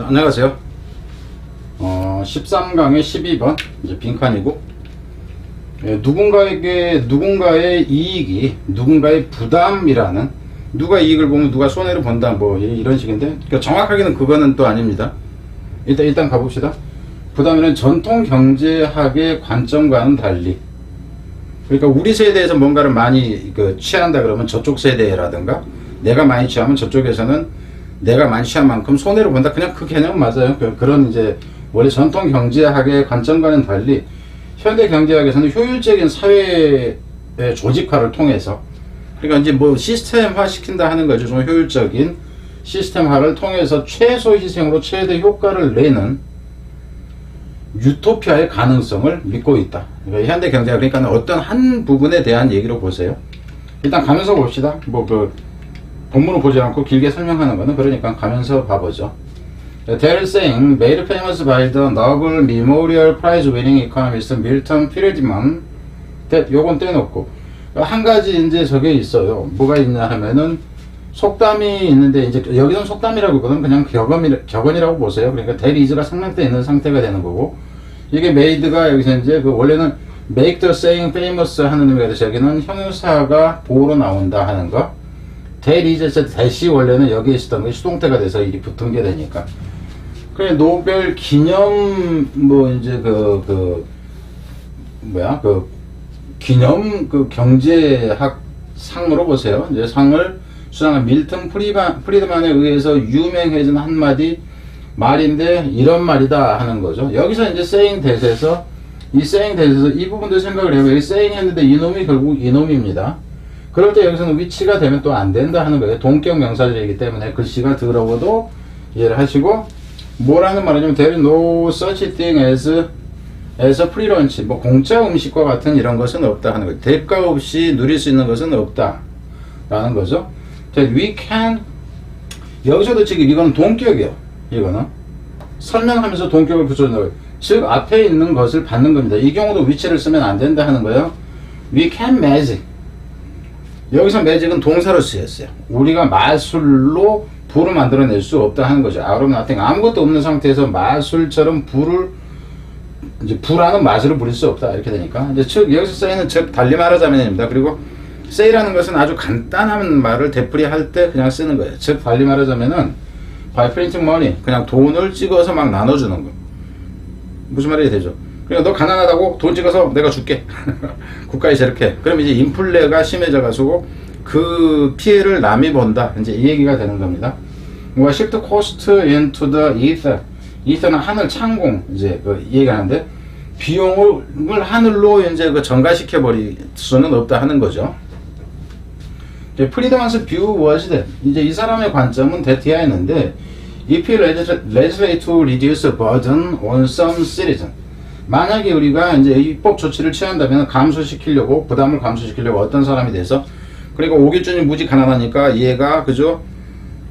자, 안녕하세요. 13강의 12번 이제 빈칸이고, 누군가의 이익이 누군가의 부담이라는, 누가 이익을 보면 누가 손해를 본다 뭐 이런 식인데, 그러니까 정확하게는 그거는 또 아닙니다. 일단 가봅시다. 부담이란 전통 경제학의 관점과는 달리, 그러니까 우리 세대에서 뭔가를 많이 취한다 그러면 저쪽 세대라든가, 내가 많이 취하면 저쪽에서는 내가 많이 취한 만큼 손해를 본다. 그냥 그 개념은 맞아요. 그런 이제 원래 전통 경제학의 관점과는 달리 현대 경제학에서는 효율적인 사회의 조직화를 통해서, 그러니까 이제 뭐 시스템화 시킨다 하는 거죠. 좀 효율적인 시스템화를 통해서 최소 희생으로 최대 효과를 내는 유토피아의 가능성을 믿고 있다. 그러니까 현대 경제학, 그러니까 어떤 한 부분에 대한 얘기로 보세요. 일단 가면서 봅시다. 본문을 보지 않고 길게 설명하는 거는, 그러니까 가면서 봐보죠. They're saying, made famous by the Nobel Memorial Prize winning economist Milton Friedman. 요건 떼놓고, 한 가지 이제 저게 있어요. 뭐가 있냐 하면은, 속담이 있는데, 이제 여기는 속담이라고보다는 그냥 격언이라고 보세요. 그러니까 there is가 상명대 있는 상태가 되는 거고, 이게 made가 여기서 이제 원래는 make the saying famous 하는 의미가 돼서 여기는 형용사가 보호로 나온다 하는 거. there is, 대시 원래는 여기에 있었던 게 수동태가 돼서 일이 붙은 게 되니까. 그래, 노벨 기념, 기념 경제학 상으로 보세요. 이제 상을 수상한 밀턴 프리드만에 의해서 유명해진 한마디 말인데, 이런 말이다 하는 거죠. 여기서 이제 saying that에서, 이 saying that에서 이 부분도 생각을 해요. 여기 saying 했는데 이놈이 결국 이놈입니다. 그럴 때 여기서는 위치가 되면 또 안 된다 하는 거예요. 동격 명사절이기 때문에 글씨가 더러워도 이해를 하시고, 뭐라는 말이냐면 there is no such thing as a free lunch, 뭐 공짜 음식과 같은 이런 것은 없다 하는 거예요. 대가 없이 누릴 수 있는 것은 없다 라는 거죠. we can, 여기서도 지금 이거는 동격이에요. 이거는 설명하면서 동격을 붙여주는 거예요. 즉 앞에 있는 것을 받는 겁니다. 이 경우도 위치를 쓰면 안 된다 하는 거예요. we can magic, 여기서 매직은 동사로 쓰였어요. 우리가 마술로 불을 만들어낼 수 없다 하는 거죠. out of nothing, 아무것도 없는 상태에서 마술처럼 불하는 마술을 부릴 수 없다 이렇게 되니까, 이제 즉 여기서 say는 즉 달리 말하자면입니다. 그리고 say라는 것은 아주 간단한 말을 되풀이할 때 그냥 쓰는 거예요. 즉 달리 말하자면은 by printing money, 그냥 돈을 찍어서 막 나눠주는 거. 무슨 말이 되죠? 그러니까 너 가난하다고 돈 찍어서 내가 줄게. 국가에서 이렇게. 그럼 이제 인플레가 심해져가지고 그 피해를 남이 본다. 이제 이 얘기가 되는 겁니다. 뭔가 shift cost into the ether. ether는 하늘 창공, 이제 이 얘기하는데, 비용을 하늘로 이제 전가시켜 버릴 수는 없다 하는 거죠. 프리드만's view was that, 이제 이 사람의 관점은 대티아였는데, if you legislate to reduce burden on some citizen, 만약에 우리가 이제 입법 조치를 취한다면 감소시키려고, 부담을 감소시키려고 어떤 사람이 돼서, 그리고 오길준이 무지 가난하니까 얘가 그죠,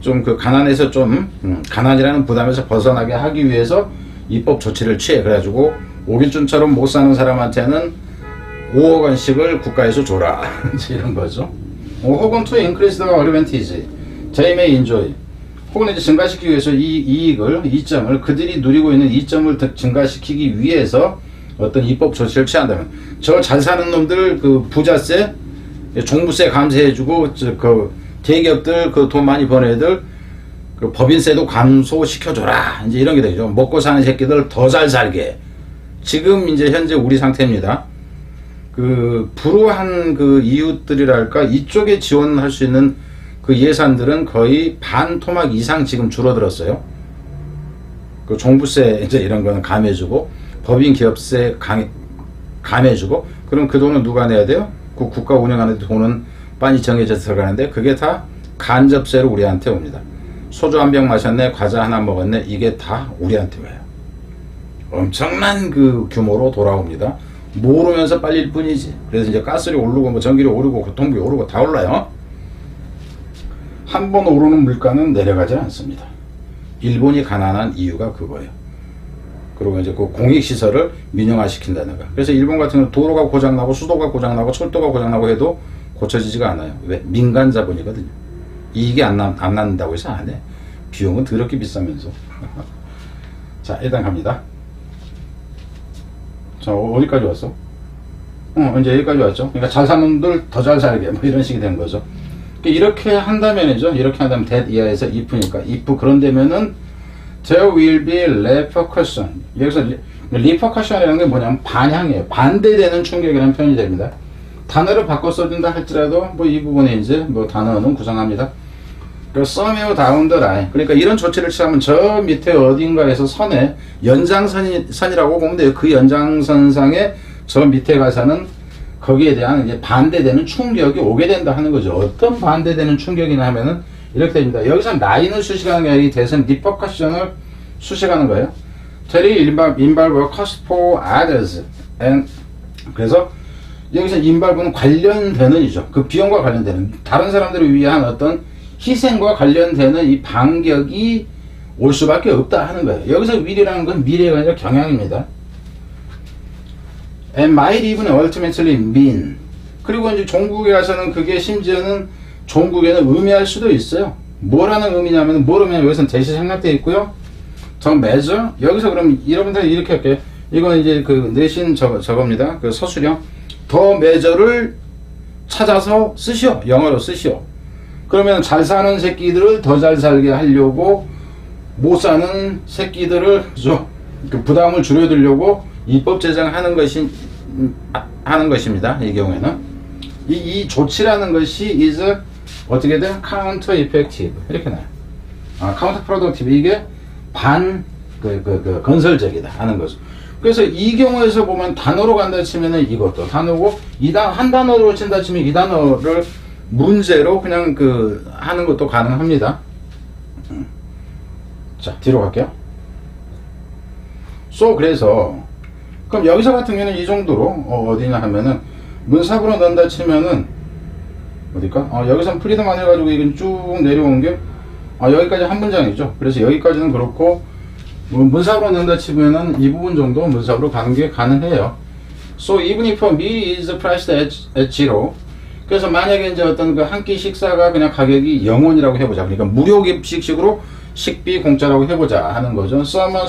좀 가난해서 좀 가난이라는 부담에서 벗어나게 하기 위해서 입법 조치를 취해. 그래가지고 오길준처럼 못 사는 사람한테는 5억 원씩을 국가에서 줘라. 이런 거죠. 혹은 to increase the advantage they may enjoy, 혹은 이제 증가시키기 위해서 이 이익을, 이점을, 그들이 누리고 있는 이점을 증가시키기 위해서 어떤 입법 조치를 취한다면, 저 잘 사는 놈들 부자세, 종부세 감세해주고, 대기업들 돈 많이 버는 애들 법인세도 감소시켜줘라. 이제 이런 게 되죠. 먹고 사는 새끼들 더 잘 살게. 지금 이제 현재 우리 상태입니다. 불우한 이웃들이랄까, 이쪽에 지원할 수 있는 예산들은 거의 반 토막 이상 지금 줄어들었어요. 종부세 이제 이런 거는 감해주고, 법인 기업세 감해주고, 그럼 그 돈은 누가 내야 돼요? 국가 운영하는 돈은 빤히 정해져서 들어가는데, 그게 다 간접세로 우리한테 옵니다. 소주 한 병 마셨네, 과자 하나 먹었네, 이게 다 우리한테 와요. 엄청난 규모로 돌아옵니다. 모르면서 빨릴 뿐이지. 그래서 이제 가스료 오르고, 뭐 전기료 오르고, 교통비 오르고 다 올라요. 한 번 오르는 물가는 내려가지 않습니다. 일본이 가난한 이유가 그거예요. 그리고 이제 공익시설을 민영화시킨다는 거. 그래서 일본 같은 경우는 도로가 고장나고, 수도가 고장나고, 철도가 고장나고 해도 고쳐지지가 않아요. 왜? 민간 자본이거든요. 이익이 안 난다고 해서 안 해. 비용은 더럽게 비싸면서. 자, 일단 갑니다. 자, 어디까지 왔어? 이제 여기까지 왔죠. 그러니까 잘 사는 놈들 더 잘 살게, 뭐 이런 식이 된 거죠. 이렇게 한다면이죠. 이렇게 한다면 that 이하에서 if니까 if 그런다면은 there will be repercussion. 여기서 repercussion이라는 게 뭐냐면 반향이에요. 반대되는 충격이라는 표현이 됩니다. 단어를 바꿔 써준다 할지라도 뭐 이 부분에 이제 뭐 단어는 구성합니다. somehow down the line. 그러니까 이런 조치를 취하면 저 밑에 어딘가에서 선에 연장선이라고 보면 돼요. 그 연장선상에 저 밑에 가서는 거기에 대한 이제 반대되는 충격이 오게 된다 하는 거죠. 어떤 반대되는 충격이냐 하면은 이렇게 됩니다. 여기서 라인을 수식하는 게 아니라 이 대선 리퍼커션을 수식하는 거예요. Terry involve cost for others. And 그래서 여기서 involve는 관련되는 이죠. 그 비용과 관련되는 다른 사람들을 위한 어떤 희생과 관련되는 이 반격이 올 수밖에 없다 하는 거예요. 여기서 will이라는 건 미래가 아니라 경향입니다. And might even ultimately mean. 그리고 이제 종국에 가서는 그게 심지어는 종국에는 의미할 수도 있어요. 뭐라는 의미냐면 모르면 여기서는 대시 생략되어 있고요. 더 measure. 여기서 그럼 여러분들 이렇게 할게요. 이건 이제 그 내신 저겁니다. 그 서술형. 더 measure를 찾아서 쓰시오. 영어로 쓰시오. 그러면 잘 사는 새끼들을 더 잘 살게 하려고 못 사는 새끼들을 그 부담을 줄여들려고 입법 제정하는 것입니다. 이 경우에는 이 조치라는 것이 is 어떻게든 counter effective 이렇게 나요. counter productive 이게 건설적이다 하는 거죠. 그래서 이 경우에서 보면 단어로 간다 치면은 이것도 단어고 한 단어로 친다 치면 이 단어를 문제로 그냥 하는 것도 가능합니다. 자, 뒤로 갈게요. 그래서 그럼 여기서 같은 경우는 이 정도로 어디냐 하면은 문sab으로 넣는다 치면은 어딜까? 여기선 프리드만 해가지고 이건 쭉 내려온 게 여기까지 한 문장이죠. 그래서 여기까지는 그렇고 문sab으로 넣는다 치면은 이 부분 정도 문sab으로 가는 게 가능해요. So even if a meal is priced at zero. 그래서 만약에 이제 어떤 그 한 끼 식사가 그냥 가격이 0원이라고 해보자. 그러니까 무료식식으로 식비 공짜라고 해보자 하는 거죠. Someone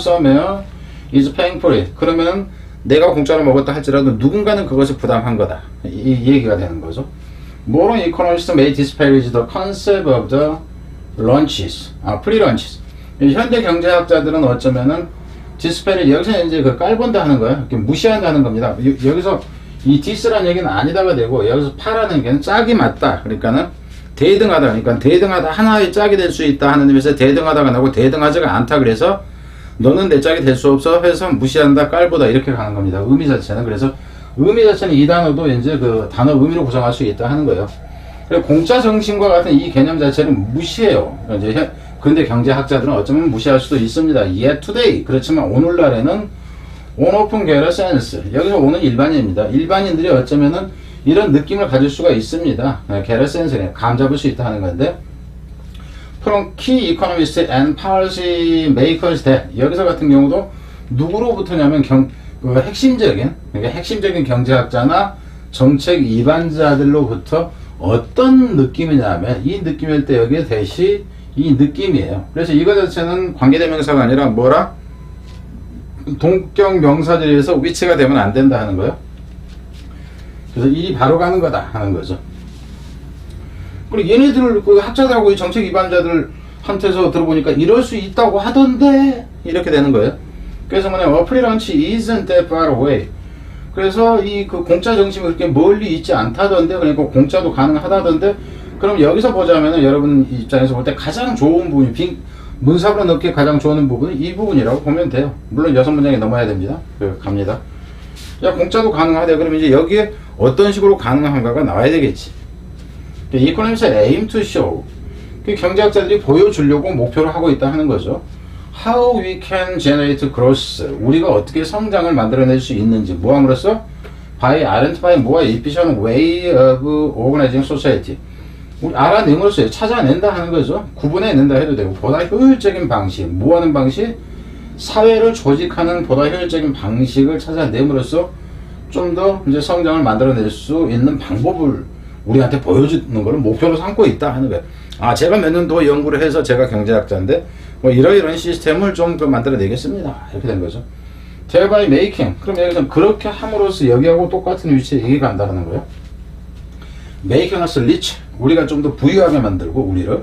is paying for it. 그러면 내가 공짜로 먹었다 할지라도 누군가는 그것을 부담한 거다. 이 얘기가 되는 거죠. Modern economists may disparage the concept of the lunches, free lunches. 현대 경제학자들은 어쩌면은 disparage 여기서 이제 깔본다 하는 거예요. 이렇게 무시한다는 겁니다. 여기서 이 디스라는 얘기는 아니다가 되고 여기서 파라는 얘기는 짝이 맞다. 그러니까는 대등하다. 그러니까 대등하다. 하나의 짝이 될 수 있다 하는 의미에서 대등하다가 나오고 대등하지가 않다. 그래서 너는 내 짝이 될 수 없어 해서 무시한다. 깔보다 이렇게 가는 겁니다. 의미 자체는. 그래서 의미 자체는 이 단어도 이제 그 단어 의미로 구성할 수 있다 하는 거예요. 그리고 공짜 정신과 같은 이 개념 자체는 무시해요. 이제 근데 경제학자들은 어쩌면 무시할 수도 있습니다. Yet today. 그렇지만 오늘날에는 on open get a sense. 여기서 오는 일반인입니다. 일반인들이 어쩌면은 이런 느낌을 가질 수가 있습니다. get a sense. 감 잡을 수 있다 하는 건데 from key economists and policy makers that 여기서 같은 경우도 누구로부터냐면 핵심적인 경제학자나 정책 이반자들로부터 어떤 느낌이냐면 이 느낌일 때 여기에 대시 이 느낌이에요. 그래서 이거 자체는 관계대명사가 아니라 뭐라? 동격 명사절에서 위치가 되면 안 된다 하는 거예요. 그래서 일이 바로 가는 거다 하는 거죠. 그리고 얘네들 그 학자들하고 이 정책 위반자들한테서 들어보니까 이럴 수 있다고 하던데 이렇게 되는 거예요. 그래서 뭐냐면 free lunch isn't that far away. 그래서 이 그 공짜 정신이 그렇게 멀리 있지 않다던데 그러니까 공짜도 가능하다던데 그럼 여기서 보자면은 여러분 입장에서 볼 때 가장 좋은 부분이 문sab으로 넣기 가장 좋은 부분은 이 부분이라고 보면 돼요. 물론 6문장이 넘어야 됩니다. 갑니다. 야, 공짜도 가능하대. 그러면 이제 여기에 어떤 식으로 가능한가가 나와야 되겠지. 이코노미스트 aim to show. 그 경제학자들이 보여주려고 목표를 하고 있다 하는 거죠. How we can generate growth. 우리가 어떻게 성장을 만들어낼 수 있는지. 뭐함으로써? By identifying more efficient way of organizing society. 우리 알아냄으로써 찾아낸다 하는 거죠. 구분해낸다 해도 되고 보다 효율적인 방식. 뭐하는 방식? 사회를 조직하는 보다 효율적인 방식을 찾아냄으로써 좀 더 이제 성장을 만들어낼 수 있는 방법을 우리한테 보여주는 걸 목표로 삼고 있다 하는 거예요. 아, 제가 몇 년도 연구를 해서 제가 경제학자인데 뭐 이런 시스템을 좀 만들어 내겠습니다. 이렇게 된 거죠. thereby making. 그럼 여기서 그렇게 함으로써 여기하고 똑같은 위치에 이게 간다는 거예요. making us rich. 우리가 좀 더 부유하게 만들고 우리를.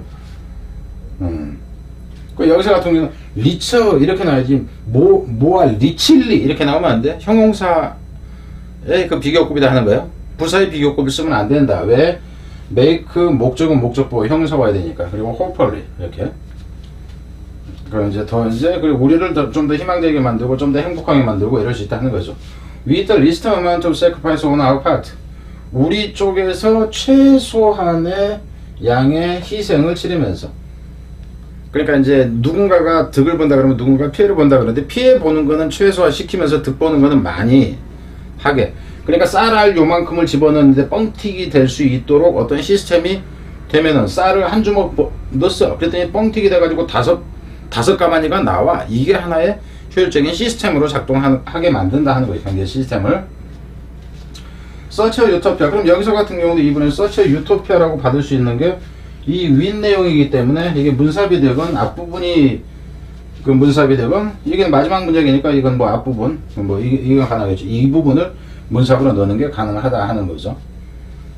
그 여기서 같은 경우는 리처 이렇게 나와야지 뭐와 리칠리 이렇게 나오면 안 돼. 형용사의 그 비교급이다 하는 거예요. 부사의 비교급을 쓰면 안 된다. 왜? make 목적은 목적보 형용사 와야 되니까. 그리고 hopefully 이렇게. 그럼 이제 그리고 우리를 좀 더 희망되게 만들고 좀 더 행복하게 만들고 이럴 수 있다는 거죠. With the least amount of sacrifice on our part. 우리 쪽에서 최소한의 양의 희생을 치르면서. 그러니까 이제 누군가가 득을 본다 그러면 누군가 피해를 본다 그러는데 피해 보는 거는 최소화 시키면서 득 보는 거는 많이 하게. 그러니까 쌀알 요만큼을 집어넣는데 뻥튀기 될 수 있도록 어떤 시스템이 되면은 쌀을 한 주먹 넣었어. 그랬더니 뻥튀기 돼가지고 다섯 가마니가 나와. 이게 하나의 효율적인 시스템으로 작동하게 만든다 하는 거예요. 경제 시스템을. 서치 유토피아. 그럼 여기서 같은 경우도 이번에 서치 유토피아라고 받을 수 있는 게 이 윗 내용이기 때문에 이게 문사비 되건 앞부분이 그 문사비 되건 이게 마지막 문장이니까 이건 뭐 앞부분 뭐 이건 가능하겠죠. 이 부분을 문sab으로 넣는 게 가능하다 하는 거죠.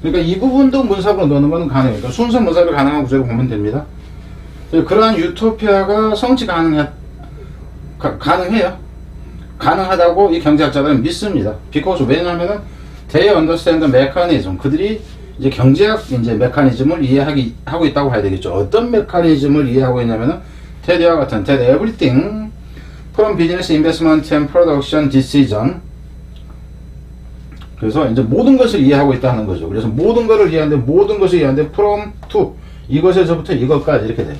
그러니까 이 부분도 문sab으로 넣는 건 가능해요. 그러니까 순서 문sab이 가능한 구조로 보면 됩니다. 그러한 유토피아가 성취 가능해요. 가능하다고 이 경제학자들은 믿습니다. because 왜냐하면은 they understand the mechanism. 그들이 이제 경제학 이제 메커니즘을 이해하고 있다고 봐야 되겠죠. 어떤 메커니즘을 이해하고 있냐면은 TED와 같은 TED everything from business investment and production decision. 그래서 이제 모든 것을 이해하고 있다 하는 거죠. 그래서 모든 것을 이해하는데 from to 이것에서부터 이것까지 이렇게 돼.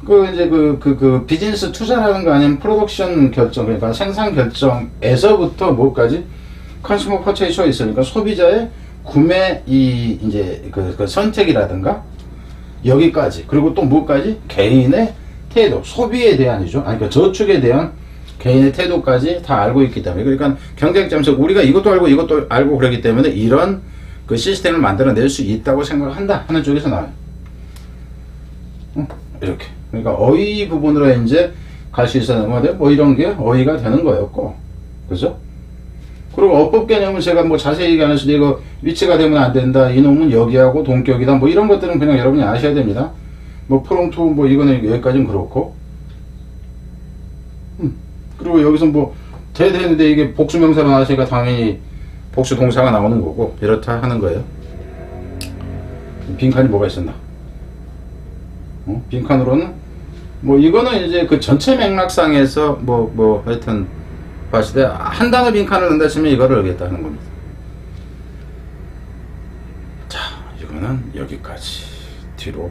그 이제 그 비즈니스 투자라는 거 아니면 프로덕션 결정 그러니까 생산 결정에서부터 뭐까지 컨슈머 퍼체이스 초이스니까 소비자의 구매 이제 그 선택이라든가 여기까지 그리고 또 뭐까지 개인의 태도 소비에 대한이죠. 아니 그러니까 저축에 대한 개인의 태도까지 다 알고 있기 때문에 그러니까 경쟁점에서 우리가 이것도 알고 그러기 때문에 이런 그 시스템을 만들어낼 수 있다고 생각한다 하는 쪽에서 나와요. 이렇게 그러니까 어휘 부분으로 이제 갈 수 있어야 되는 건데 뭐 이런 게 어휘가 되는 거였고 그죠? 그리고 어법 개념은 제가 뭐 자세히 얘기 안 해서 이거 위치가 되면 안 된다. 이놈은 여기하고 동격이다. 뭐 이런 것들은 그냥 여러분이 아셔야 됩니다. 뭐 프롬투 뭐 이거는 여기까지는 그렇고. 그리고 여기서 뭐 대대인데 이게 복수명사로 나왔으니까 당연히 복수 동사가 나오는 거고 이렇다 하는 거예요. 빈칸이 뭐가 있었나? 빈칸으로는 뭐 이거는 이제 그 전체 맥락상에서 뭐 하여튼 봤을 때 한 단어 빈칸을 넣는다 치면 이거를 알겠다는 겁니다. 자, 이거는 여기까지 뒤로